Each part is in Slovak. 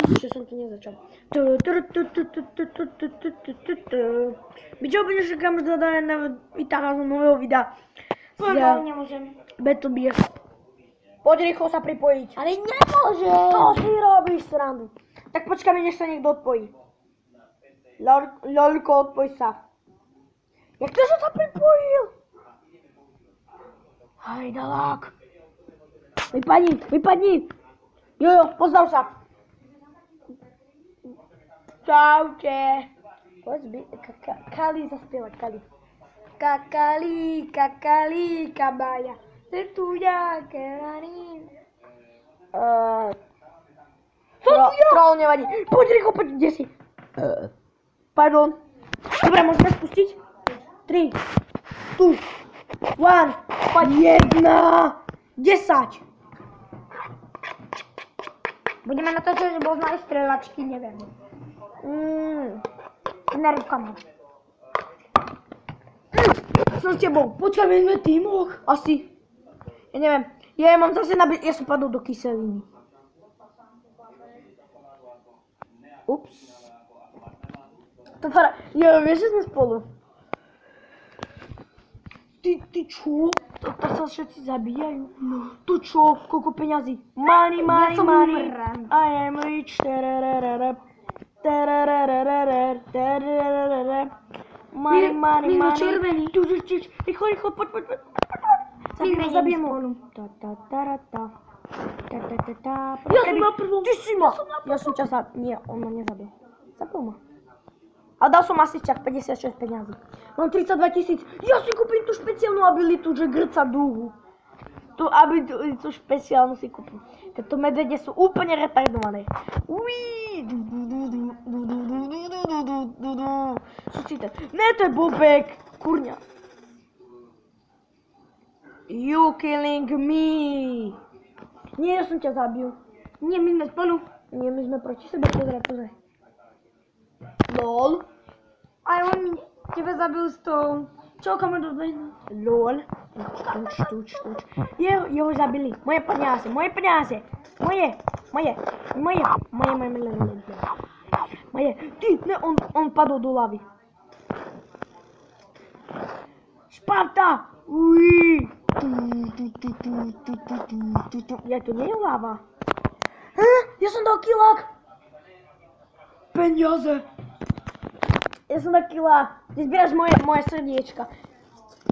Ešte som to nezačal. Čo budeš kam zadať vytáhať z nového videa? Ja nemôžem. Battle Bears. Poď rýchlo sa pripojiť. Ale nemôžem. To si robíš srandu. Tak počkáme, než sa niekto odpojí. Lolko, odpoj sa. Jak to, že sa pripojil? Hajdalák. Vypadni. Jojo, pozdrav sa. Čaute. Povedz by, Kali zaspievať, Kali. Kakali, kabaja. Tetuja, kerarín. Troll nevadí. Poď rýchlo, kde si? Pardon. Dobre, môžeme spustiť? 3, 2, 1, poď. 1, 10. Budeme na to, že bol znali strelačky, neviem. Nervkami. Som s tebou. Počkaj, my sme tímoch. Asi. Ja neviem. Ja mám zase ja som padol do kyseliny. Ups. To fara. Ja, vieš, že sme spolu. Ty čo? To sa všetci zabíjajú. No. Tu čo? Koľko peňazí? Money. I am rich. Money. Červený. Rýchlo, poď. Zabijem ho. Ja som na prvom. Ty si ma. Ja som ťa zabil. Nie, on ma nezabil. Zabil ma. A dal som asi čak 56 peňazí. Mám 32 000. Ja si kúpim tú špeciálnu abilitu, že grca dúhu. Tú abilitu špeciálnu si kúpim. Tieto medvede sú úplne retardované. Ne, to je bobek. Kurňa. You killing me. Nie, ja som ťa zabil. Nie, my sme spolu. Nie, my sme proti sebe. Pozraj. LOL. Aj on tebe zabil s tou. Čo, kam dobehne? LOL. Tuč. Jeho zabili. Moje peniaze. Moje. Ty, ne, on padol do lavy. Sparta! Uí. Ja, to nie je lava. Ja som dal kilák. Peniaze. Ja som dal kilák. Ty zbieraš moje srdiečka.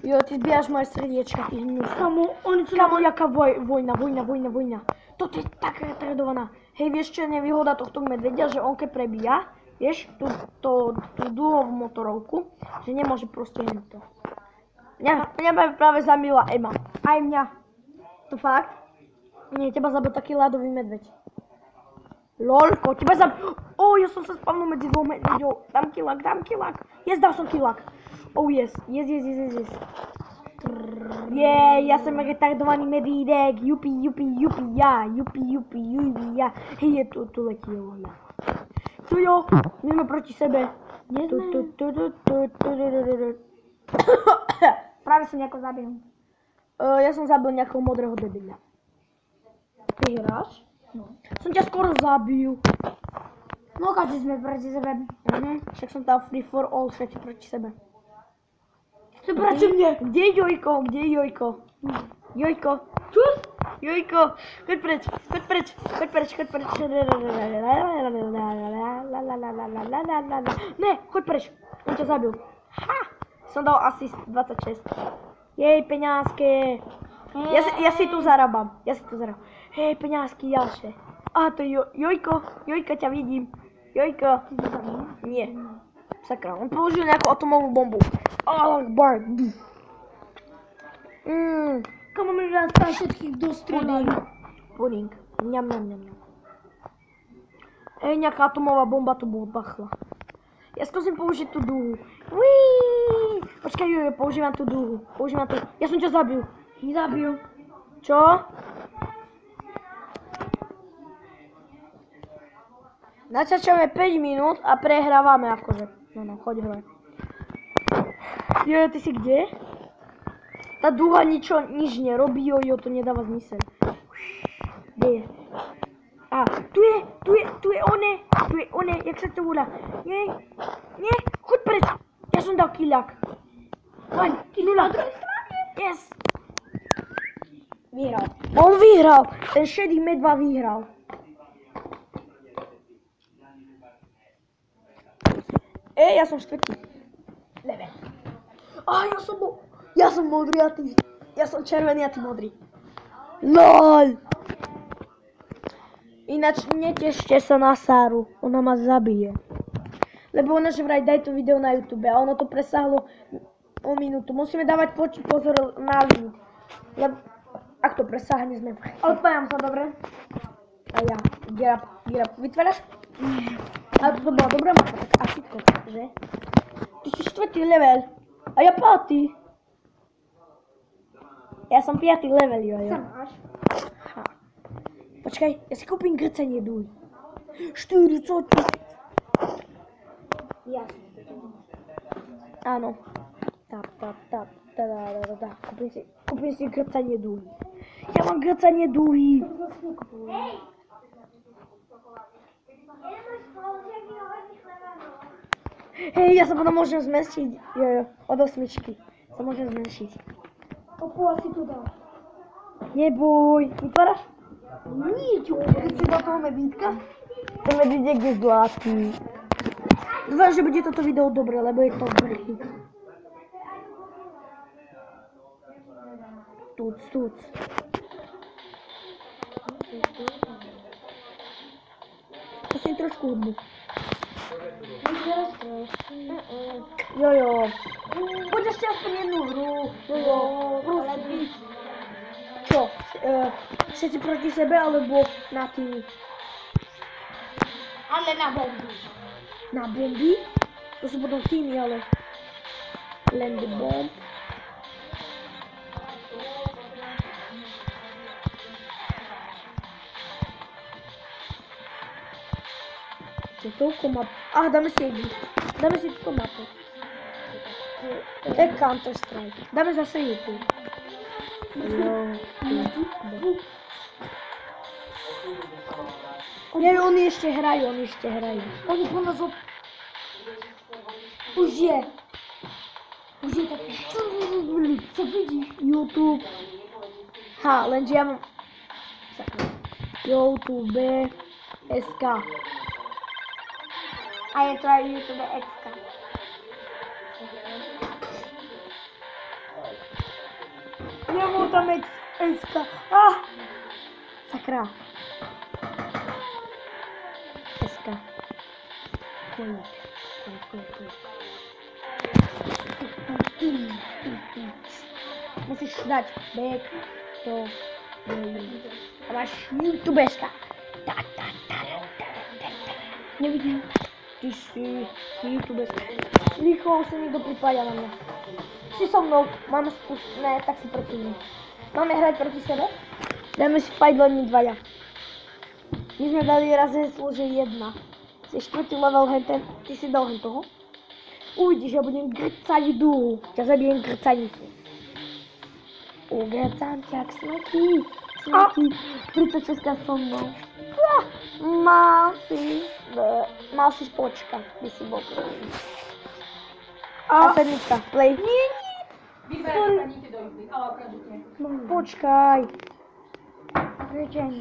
Jo, ty zbieraš moje srdiečka, ty hnus. Kamo, jaká vojna. Toto je tak retardovaná. Hej, vieš čo je nevýhoda tohto medvedia, že on keď prebíja, vieš, tú dúhovú motorovku, že nemôže proste hento. Mňa práve zabila Ema. Aj mňa. To fakt? Nie, teba zabil taký ľadový medveď. Lolko, teba zabil... ja som sa spavnul medzi dvou medveďou. Dám kilák. Yes, dal som kilák. Oh yes. Ja som retardovaný medvídek. Jupi, ja. Hej, je tu letí ja. Tu jo, my sme proti sebe. Práve som nejako zabil. Ja som zabil nejakého modrého debila. Ty hráš? No. Som ťa skoro zabil. No, každý sme proti sebe. Však som dal free for all, všetci proti sebe. Čo proti mne? Kde je Jojko? Čus? Jojko, choď preč. Ne, choď preč. On ťa zabil. Som dal asi 26. Jej, peňázky. Ja si tu zarábam. Hej, peňázky, ďalšie. To je Jojka, ťa vidím. Jojko. Nie. Sakra, on použil nejakú atomovú bombu. Akbar. Kamo mi nás tam všetkých dostrelali. Puding. Ňam. Hej, nejaká atomová bomba tu bachla. Ja skúsim použiť tú dúhu. Počkaj, používam tú dúhu. Ja som ťa zabil. Nezabil. Čo? Natáčame 5 minút a prehrávame akože. No, choď hrať. Jo, ty si kde? Tá duha nič nerobí, jojo, to nedáva zmysel. Kde je? A, tu je one, jak sa to volá? Nie, choď preč. Ja som dal killak. Poď, 0. Yes. Vyhral. On vyhral, ten šedý medva vyhral. Ja som štvrtý. Level. Ja som modrý a ty. Ja som červený a ty modrý. LOL. Ináč netešte sa na Sáru, ona ma zabije. Lebo ona že vraj daj to video na YouTube a ono to presahlo o minútu. Musíme dávať pozor na limit. Lebo ak to presahne, sme v... Odpájam sa, dobre? A ja, Girap, vytváraš? Ale to bola dobrá mapa, tak asi to, že? Ty si 4. level a ja 5. Ja som 5. level, jojo. Sa máš. Ha. Počkaj, ja si kúpim grcenie dúj. 40 000. Jasne. Áno. Tap. Kúpim si grcanie dúhy. Ja mám grcanie dúhy. Hej, ja sa potom môžem zmenšiť. Jojo, od 8 sa môžem zmenšiť. Opula si tu dal. Neboj, vytváraš? Nič, Ty si dal toho medvídka? Ten medvídek je zlatý. Dúfam, že bude toto video dobre, lebo je to vrchy. Tuc. Prosím trošku hudbu. Jojo. Poď ešte aspoň jednu hru. Jojo, prosím. Čo? Všetci proti sebe, alebo na týmy? Ale na bomby. Na bomby? To sú potom týmy, ale... Land the bomb. Je toľko map. Dáme si jednu. Dáme si túto mapu. To je Counter Strike. Dáme zase YouTube. Oni ešte hrajú. Oni po nás Už je taký. Co vidíš? YouTube. Lenže ja mám... YouTube SK. A je to aj YouTube Exka. Nemám tam SK. Sakra. SK. Koniec. Musíš dať back to a máš YouTubeška. Nevidím. Ty si YouTubeška. Rýchlo sa niekto pripája na mňa. Si so mnou, máme ne, tak si proti mne. Máme hrať proti sebe? Dáme si fight len my dvaja. My sme dali raz heslo, že 1. Si 4. level henten, ty si dal hen toho? Uvidíš, ja budem grcať dúhu. Ťa zabijem grcanicu. Grcám ťa jak smeky. 36 so mnou. Mal si spočka, by si bol prvý. A 7, play. Nie. Počkaj.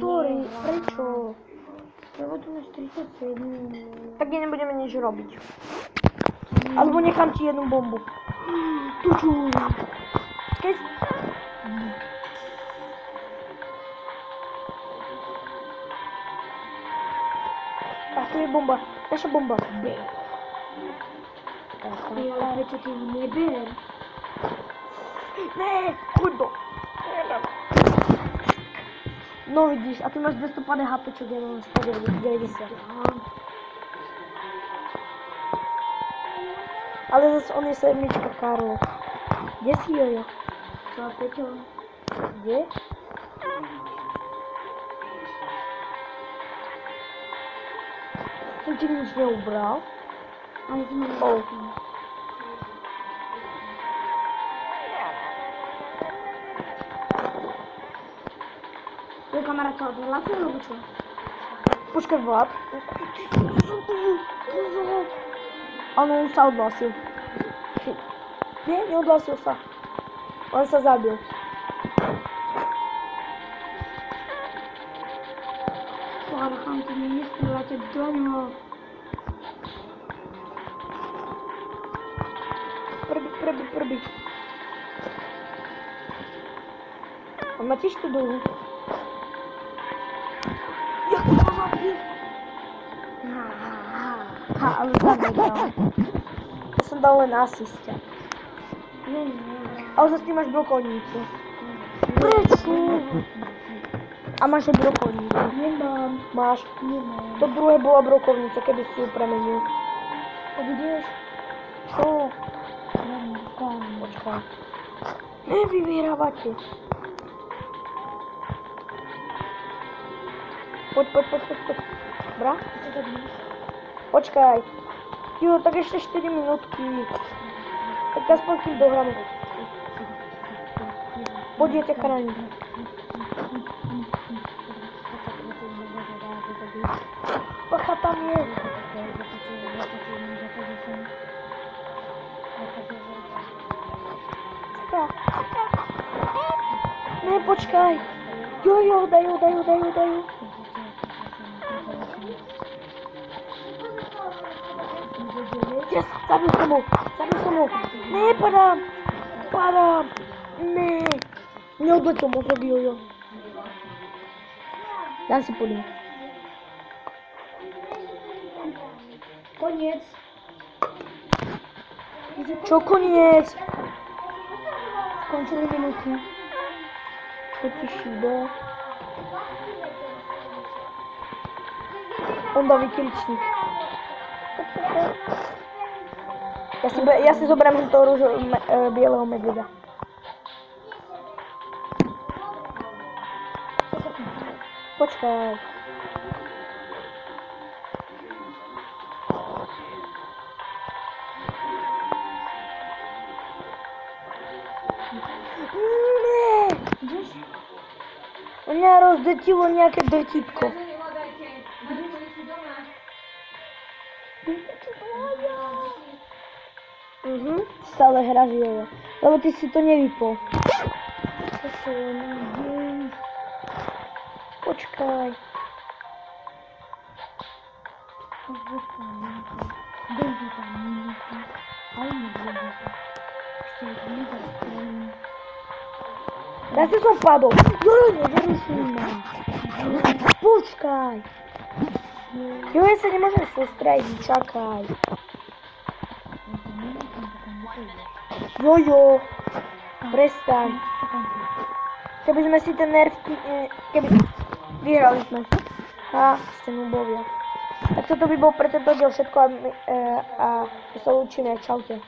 Sorry, prečo? Lebo tu máš 37. Tak nebudeme nič robiť. Alebo nechám ti jednu bombu. Tuču. Keď... A tu je bomba. Naša bomba. Prečo ty neber? Ne, choď do. No vidíš, a ty máš 250 HPčok, ja mám 190. Ale zase on je 7, Karol. Kde si, jojo? Čo, Peťo? Kde? Som ti nič neubral. Ale sme Oh. Tvoj kamarát sa odhlasil, alebo čo? Počkaj, Vlad. Áno, on sa odhlasil. Nie, neodhlasil sa. On sa zabil. Párcham, ty nestrieľate do ňoho. Prvý. On má tiež tú dolu. Jak to zabil? Ale zabudal. Ja som dal len asistia. Ale zase ty máš brokovnicu. Prečo? A máš aj brokovnicu? Nemám. Máš? Nemám. To druhé bola brokovnica, keby si ju premenil. Tak ideš? Čo? Počkaj. Nevyvierávate. Poď. Dobrá? Počkaj. Jo, tak ešte 4 minútky. Tak aspoň kým dohráme. Poď, ja ťa chránim. Pacha tam je. Ne, počkaj. Jo, dajú. Yes, zabil som ho. Ne, padám. Ne. Neodletel mozog, jojo. Dám si puding. Koniec. Čo koniec? Skončili minúty. Čo ti šíbe? On dá vykričník. Ja si zoberiem toho bieleho medveda. Počkaj. Ne! Mňa rozdetilo nejaké drtítko. Stále hráš jojo. Lebo ty si to nevypol. Počkaj. Zase som padol. Jojo, nerušuj ma. Počkaj. Jo, ja sa nemôžem sústrediť, čakaj. Jojo, prestaň. Keby sme si ten nerv, vyhrali sme. Ste nubovia. Tak toto by bol pre tento diel všetko a sa učíme. Čaute.